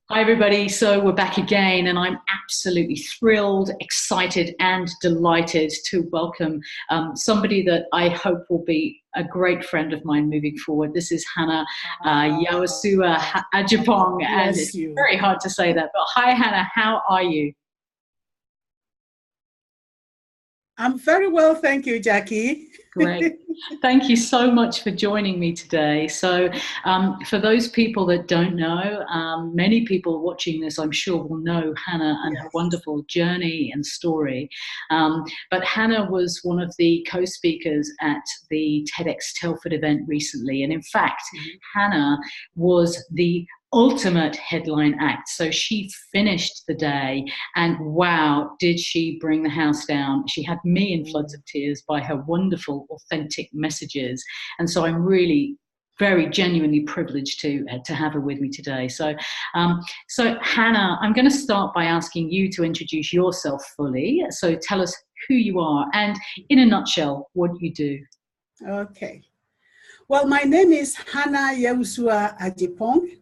Hi, everybody. So we're back again, and I'm absolutely thrilled, excited, and delighted to welcome somebody that I hope will be a great friend of mine moving forward. This is Hannah Yaawusuah Adjepong, and Bless it's you. very hard to say that. But hi, Hannah. How are you? I'm very well, thank you, Jackie. Great. Thank you so much for joining me today. So, for those people that don't know, many people watching this, I'm sure, will know Hannah and her Yes. wonderful journey and story. But Hannah was one of the co-speakers at the TEDxTelford event recently. And in fact, Hannah was the ultimate headline act. So she finished the day, and wow, did she bring the house down. She had me in floods of tears by her wonderful, authentic messages. And so I'm really very genuinely privileged to have her with me today. So Hannah, I'm going to start by asking you to introduce yourself fully. So tell us who you are and, in a nutshell, what you do. Okay. Well, my name is Hannah Yaawusuah Adjepong.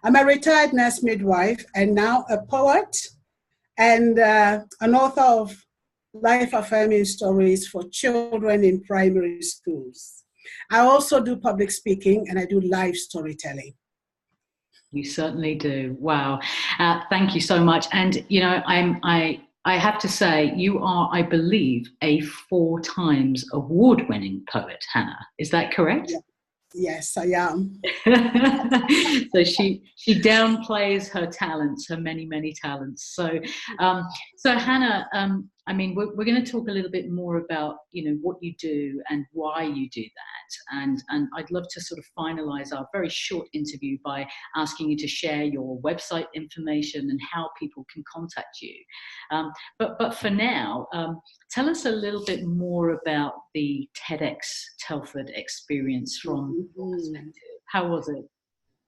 I'm a retired nurse midwife and now a poet and an author of life-affirming stories for children in primary schools. I also do public speaking and I do live storytelling. You certainly do. Wow. Thank you so much. And, you know, I have to say, you are, I believe, a 4 times award-winning poet, Hannah. Is that correct? Yeah. Yes, I am. So she downplays her talents, her many talents. So Hannah, I mean, we're going to talk a little bit more about, you know, what you do and why you do that, and I'd love to sort of finalize our very short interview by asking you to share your website information and how people can contact you. But for now, tell us a little bit more about the TEDxTelford experience from your perspective. How was it?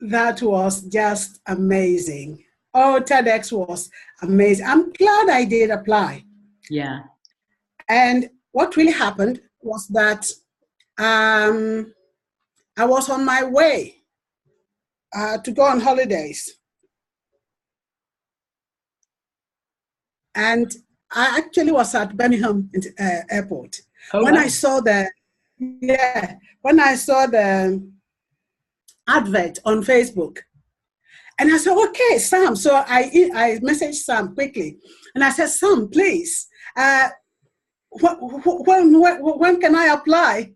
That was just amazing. Oh, TEDx was amazing. I'm glad I did apply. Yeah. And what really happened was that I was on my way to go on holidays. And I actually was at Birmingham Airport. Oh, When wow. I saw the advert on Facebook, and I said, okay, Sam. So I messaged Sam quickly, and I said, Sam, please, when can I apply?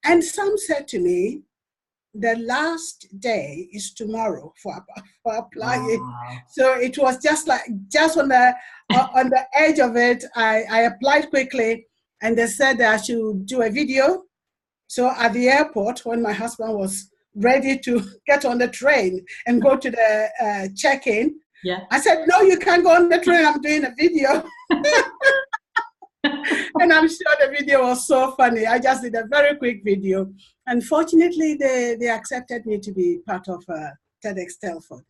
And Sam said to me, the last day is tomorrow for applying. Wow. So it was just on the edge of it. I applied quickly, and they said that I should do a video. So at the airport, when my husband was ready to get on the train and go to the check-in, Yeah. I said, no, you can't go on the train. I'm doing a video. And I'm sure the video was so funny. I just did a very quick video. And fortunately, they accepted me to be part of TEDxTelford.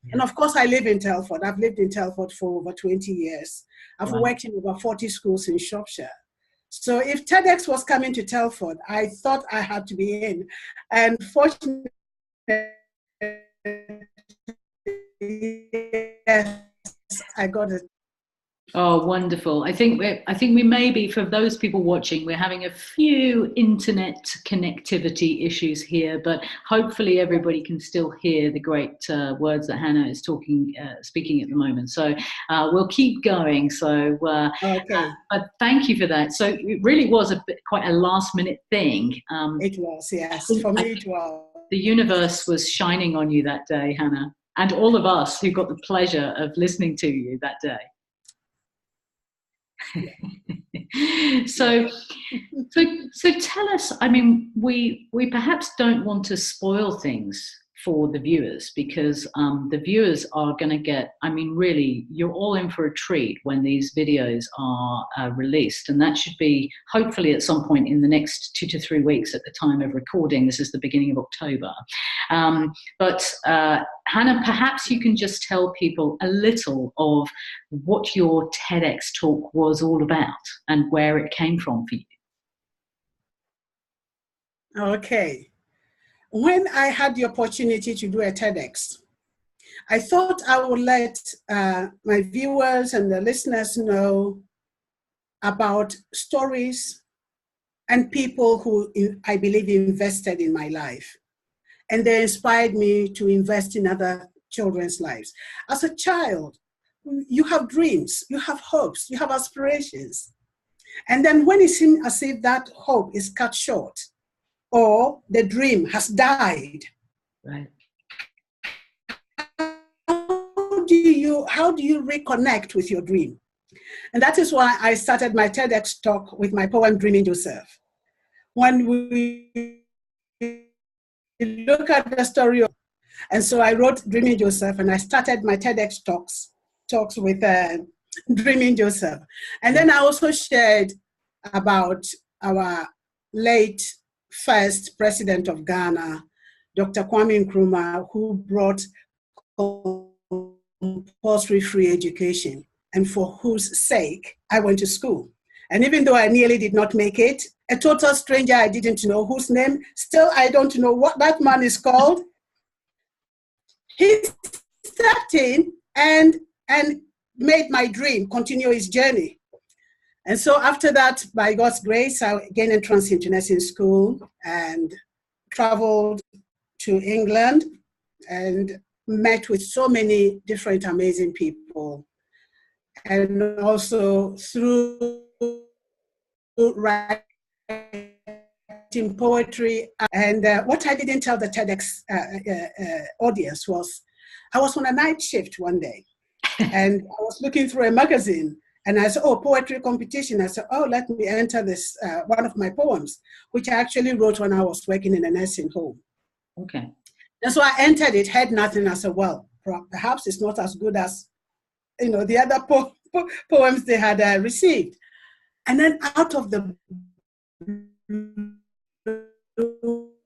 Yeah. And of course, I live in Telford. I've lived in Telford for over 20 years. I've worked in over 40 schools in Shropshire. So if TEDx was coming to Telford, I thought I had to be in. And fortunately, yes, I got it. Oh, wonderful. I think we may be, for those people watching, we're having a few internet connectivity issues here, but hopefully everybody can still hear the great words that Hannah is speaking at the moment. So we'll keep going. So, okay. But thank you for that. So it really was quite a last minute thing. It was, yes. For me, it was. The universe was shining on you that day, Hannah, and all of us who got the pleasure of listening to you that day. So tell us, I mean, we perhaps don't want to spoil things for the viewers, because the viewers are going to get, I mean, really, you're all in for a treat when these videos are released, and that should be hopefully at some point in the next 2 to 3 weeks at the time of recording. This is the beginning of October. But Hannah, perhaps you can just tell people a little of what your TEDx talk was all about and where it came from for you. Okay. When I had the opportunity to do a TEDx, I thought I would let my viewers and the listeners know about stories and people who I believe invested in my life. And they inspired me to invest in other children's lives. As a child, you have dreams, you have hopes, you have aspirations. And then when it seems as if that hope is cut short or the dream has died, right. How do you reconnect with your dream? And that is why I started my TEDx talk with my poem, Dreaming Joseph. When we look at the story of, and so I wrote Dreaming Joseph, and I started my TEDx talks with Dreaming Joseph. And then I also shared about our late first president of Ghana, Dr. Kwame Nkrumah, who brought compulsory free education, and for whose sake I went to school. And even though I nearly did not make it, a total stranger I didn't know, whose name still I don't know what that man is called, he stepped in and made my dream continue his journey. And so after that, by God's grace, I gained entrance into nursing school and traveled to England and met with so many different amazing people. And also through writing poetry. And what I didn't tell the TEDx audience was, I was on a night shift one day and I was looking through a magazine and I said, oh, poetry competition. I said, oh, let me enter this, one of my poems, which I actually wrote when I was working in a nursing home. Okay. And so I entered it, had nothing. I said, well, perhaps it's not as good as, the other poems they had received. And then out of the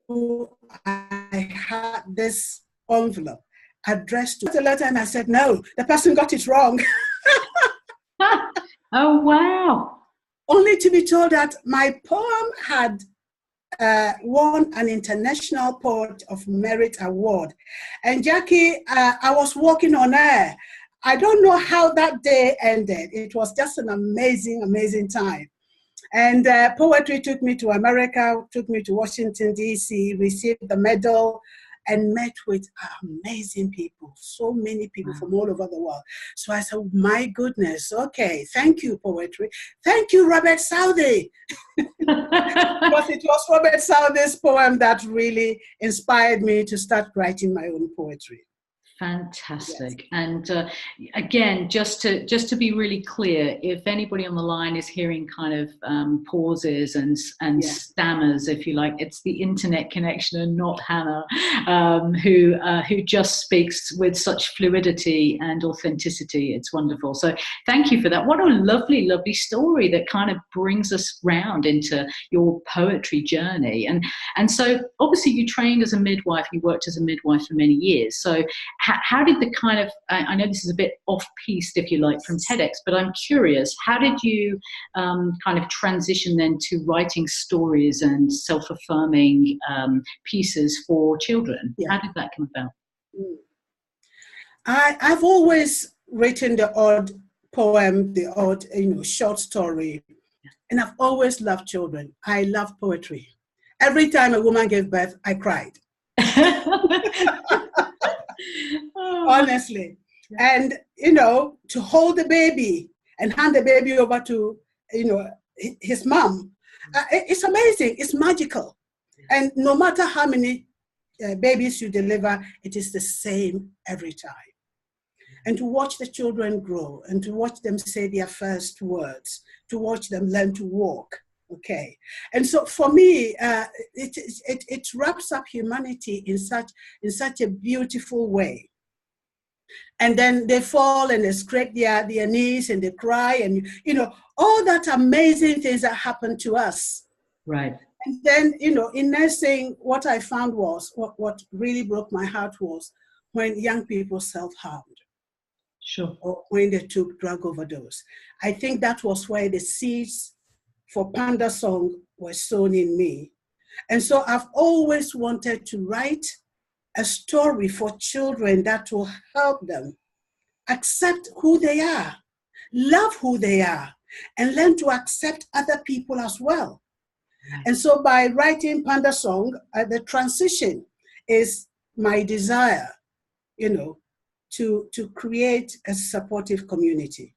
blue, I had this envelope addressed to the letter, and I said, no, the person got it wrong. Oh, wow. Only to be told that my poem had won an International Poet of Merit Award. And Jackie, I was walking on air. I don't know how that day ended. It was just an amazing, amazing time. And poetry took me to America, took me to Washington, D.C., received the medal, and met with amazing people, so many people from all over the world. So I said, my goodness, okay, thank you, poetry. Thank you, Robert Southey. Because it was Robert Southey's poem that really inspired me to start writing my own poetry. Fantastic. Yes. And again, just to be really clear, if anybody on the line is hearing kind of pauses and yes, stammers, if you like, it's the internet connection and not Hannah, who just speaks with such fluidity and authenticity. It's wonderful. So thank you for that. What a lovely, lovely story that kind of brings us round into your poetry journey. And so obviously you trained as a midwife, you worked as a midwife for many years. So how did the kind of, I know this is a bit off-piste, if you like, from TEDx, but I'm curious, how did you kind of transition then to writing stories and self-affirming pieces for children? Yeah. How did that come about? I've always written the odd poem, the odd, short story, and I've always loved children. I love poetry. Every time a woman gave birth, I cried. Honestly. And, to hold the baby and hand the baby over to, his mom, it's amazing. It's magical. And no matter how many babies you deliver, it is the same every time. And to watch the children grow and to watch them say their first words, to watch them learn to walk. Okay. And so for me, it wraps up humanity in such a beautiful way. And then they fall and they scrape their knees and they cry and, all that amazing things that happen to us. Right. And then, in nursing, what I found was, what really broke my heart was when young people self-harmed. Sure. Or when they took drug overdose. I think that was where the seeds for Panda Song were sown in me. And so I've always wanted to write a story for children that will help them accept who they are, love who they are, and learn to accept other people as well. Right. And so by writing Panda Song, the transition is my desire, to create a supportive community.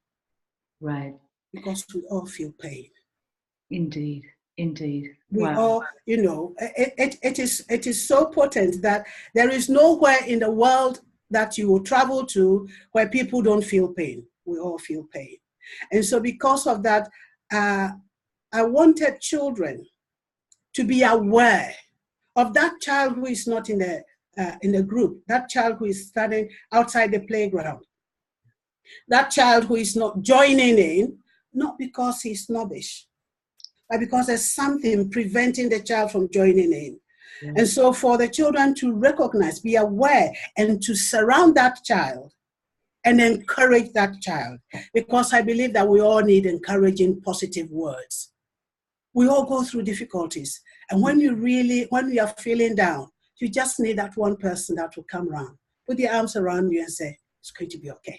Right. Because we all feel pain. Indeed. Indeed. We all, it is so potent that there is nowhere in the world that you will travel to where people don't feel pain. We all feel pain. And so because of that, I wanted children to be aware of that child who is not in the group, that child who is standing outside the playground, that child who is not joining in, not because he's snobbish, but because there's something preventing the child from joining in. Yeah. And so for the children to recognize, be aware, and to surround that child and encourage that child, because I believe that we all need encouraging, positive words. We all go through difficulties. And when we are feeling down, you just need that one person that will come around, put their arms around you and say, it's going to be okay.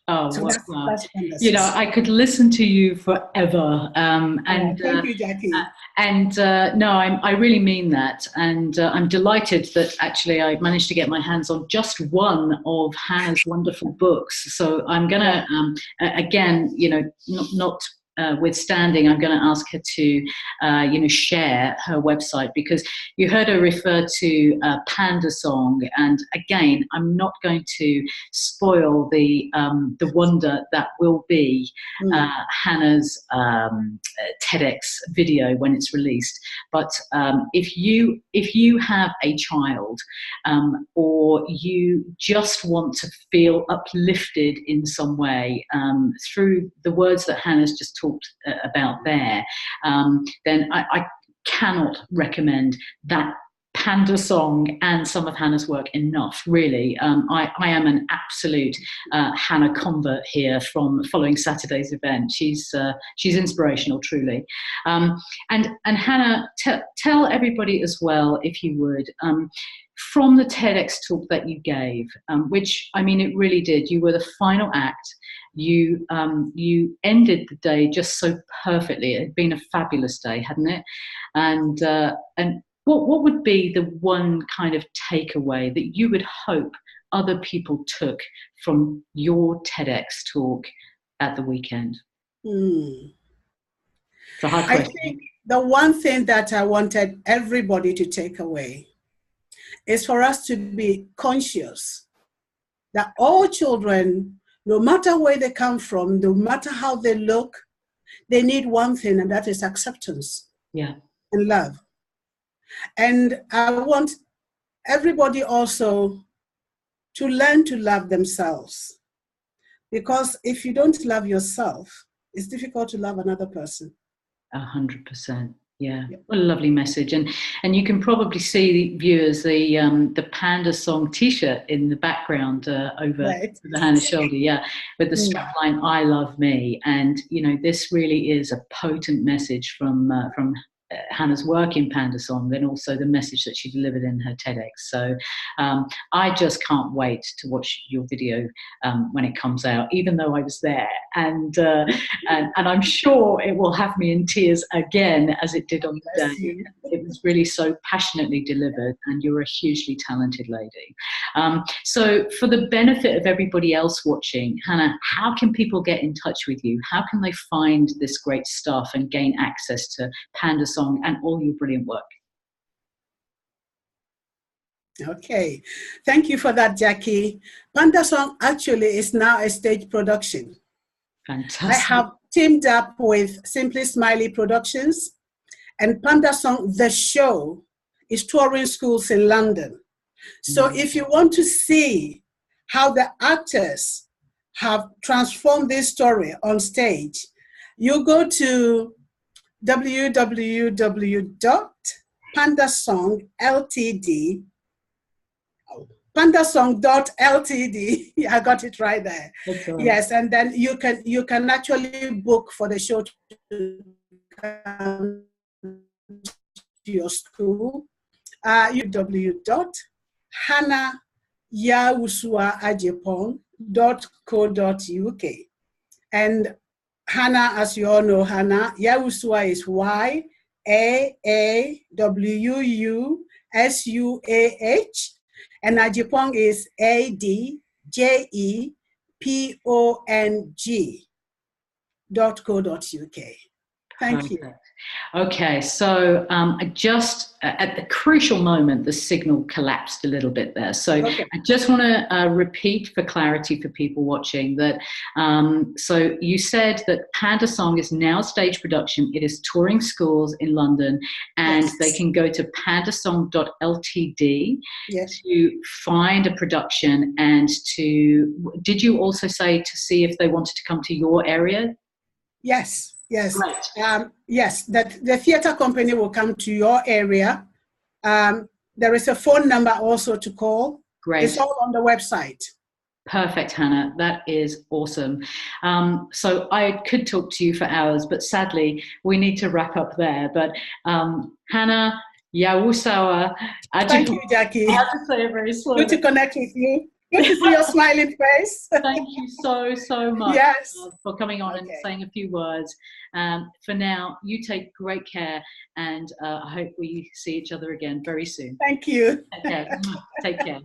Oh, so that's I could listen to you forever. Thank you, Jackie. No, I really mean that. And I'm delighted that actually I managed to get my hands on just one of Hannah's wonderful books. So I'm going to, again, not withstanding, I'm going to ask her to, share her website, because you heard her refer to Panda Song, and again, I'm not going to spoil the wonder that will be Hannah's TEDx video when it's released. But if you have a child, or you just want to feel uplifted in some way through the words that Hannah's just talked about there, then I cannot recommend that Panda Song and some of Hannah's work enough, really. I am an absolute Hannah convert here from following Saturday's event. She's inspirational, truly. And Hannah, tell everybody as well, if you would, from the TEDx talk that you gave, which, I mean, it really did. You were the final act. You ended the day just so perfectly. It had been a fabulous day, hadn't it? And what would be the one kind of takeaway that you would hope other people took from your TEDx talk at the weekend? It's a hard question. I think the one thing that I wanted everybody to take away is for us to be conscious that all children, no matter where they come from, no matter how they look, they need one thing, and that is acceptance. Yeah. And love. And I want everybody also to learn to love themselves. Because if you don't love yourself, it's difficult to love another person. 100%. Yeah, what a lovely message. And you can probably see, viewers, the Panda Song T-shirt in the background over the Hannah's shoulder, with the strapline, I love me. And, this really is a potent message from Hannah's work in Panda Song, then also the message that she delivered in her TEDx. So I just can't wait to watch your video when it comes out, even though I was there, and I'm sure it will have me in tears again, as it did on the day. It was really so passionately delivered, and you're a hugely talented lady. So for the benefit of everybody else watching, Hannah, how can people get in touch with you? How can they find this great stuff and gain access to Panda Song and all your brilliant work? Okay, thank you for that, Jackie. Panda Song actually is now a stage production. Fantastic. I have teamed up with Simply Smiley Productions, and Panda Song, the show, is touring schools in London. So if you want to see how the actors have transformed this story on stage, you go to pandasong.ltd. I got it right there. Yes, and then you can actually book for the show to come to your school. www.hannah Hannah Yaawusuah Adjepong.co.uk. And Hannah, as you all know, Hannah Yaawusuah is Yaawusuah, and Adjepong is Adjepong.co.uk. Thank you. Okay, so I just, at the crucial moment, the signal collapsed a little bit there. So I just want to repeat for clarity for people watching that, so you said that Panda Song is now stage production. It is touring schools in London, and they can go to pandasong.ltd to find a production and to, did you also say to see if they wanted to come to your area? Yes. Yes. Right. Yes, that the theater company will come to your area. There is a phone number also to call. Great. It's all on the website. Perfect, Hannah. That is awesome. So I could talk to you for hours, but sadly, we need to wrap up there. But Hannah Yaawusuah Adjepong. Thank you, Jackie. I have to say it very slowly. Good to connect with you. Good to see your smiling face. Thank you so much for coming on and saying a few words. For now, you take great care, and I hope we see each other again very soon. Thank you. Take care.